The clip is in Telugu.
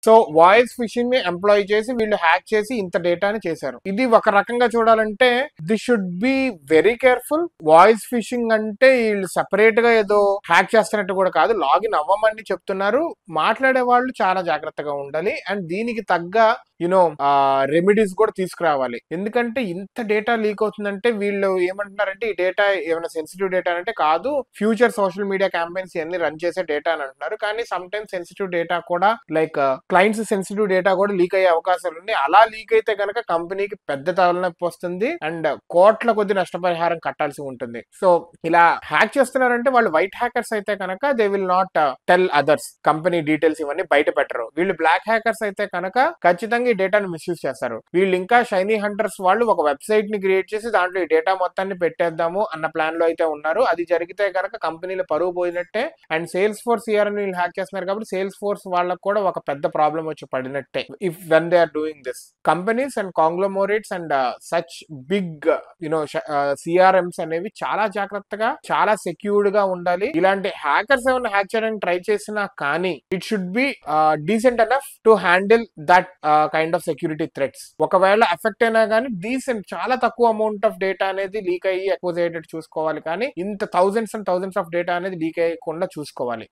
సో వాయిస్ ఫిషింగ్ ని ఎంప్లాయ్ చేసి వీళ్ళు హ్యాక్ చేసి ఇంత డేటాని చేశారు. ఇది ఒక రకంగా చూడాలంటే this should be very careful. Voice fishing అంటే వీళ్ళు సెపరేట్ గా ఏదో హ్యాక్ చేస్తున్నట్టు కూడా కాదు, లాగిన్ అవ్వమని చెప్తున్నారు. మాట్లాడే వాళ్ళు చాలా జాగ్రత్తగా ఉండాలి అండ్ దీనికి తగ్గ రెమెడీస్ కూడా తీసుకురావాలి. ఎందుకంటే ఇంత డేటా లీక్ అవుతుందంటే వీళ్ళు ఏమంటున్నారంటే ఈ డేటా ఏమైనా సెన్సిటివ్ డేటా అంటే కాదు, ఫ్యూచర్ సోషల్ మీడియా క్యాంపెయిన్స్ ఇవన్నీ రన్ చేసే డేటా అని అంటున్నారు. కానీ సమ్ టైమ్స్ సెన్సిటివ్ డేటా కూడా లైక్ క్లయింట్స్ సెన్సిటివ్ డేటా కూడా లీక్ అయ్యే అవకాశాలు ఉన్నాయి. అలా లీక్ అయితే కనుక కంపెనీకి పెద్ద తలనొప్పి వస్తుంది అండ్ కోట్ల కొద్ది నష్టపరిహారం కట్టాల్సి ఉంటుంది. సో ఇలా హ్యాక్ చేస్తున్నారంటే వాళ్ళు వైట్ హ్యాకర్స్ అయితే కనుక they will not tell others, company details ఇవన్నీ బయట పెట్టరు. వీళ్ళు బ్లాక్ హ్యాకర్స్ అయితే కనుక ఖచ్చితంగా ఈ డేటాను మిస్యూజ్ చేస్తారు. వీళ్ళు ఇంకా షైనీ హంటర్స్ వాళ్ళు ఒక వెబ్సైట్ ని క్రియేట్ చేసి దాంట్లో ఈ డేటా మొత్తాన్ని పెట్టేద్దాము అన్న ప్లాన్ లో అయితే ఉన్నారు. అది జరిగితే కనుక కంపెనీలు పరువు పోయినట్టే అండ్ సేల్స్ ఫోర్స్ సిఆర్ఎం వీళ్ళు హ్యాక్ చేస్తున్నారు కాబట్టి సేల్స్ ఫోర్స్ వాళ్ళకు కూడా ఒక పెద్ద ప్రాబ్లం వచ్చి పడినట్టే if when they are doing this. Companies and conglomerates and such big CRMs అనేవి చాలా జాగ్రత్తగా చాలా సెక్యూర్డ్ గా ఉండాలి. ఇలాంటి హ్యాకర్స్ ఏమైనా హ్యాక్ చేయడానికి ట్రై చేసినా కానీ it should be decent enough to handle that kind of security threats. ఒకవేళ ఎఫెక్ట్ అయినా కానీ డీసెంట్ చాలా తక్కువ అమౌంట్ ఆఫ్ డేటా అనేది లీక్ అయ్యి ఎక్స్పోజ్ అయ్యేటట్టు చూసుకోవాలి. కానీ ఇంత thousands and thousands of data అనేది లీక్ అయ్యకుండా చూసుకోవాలి.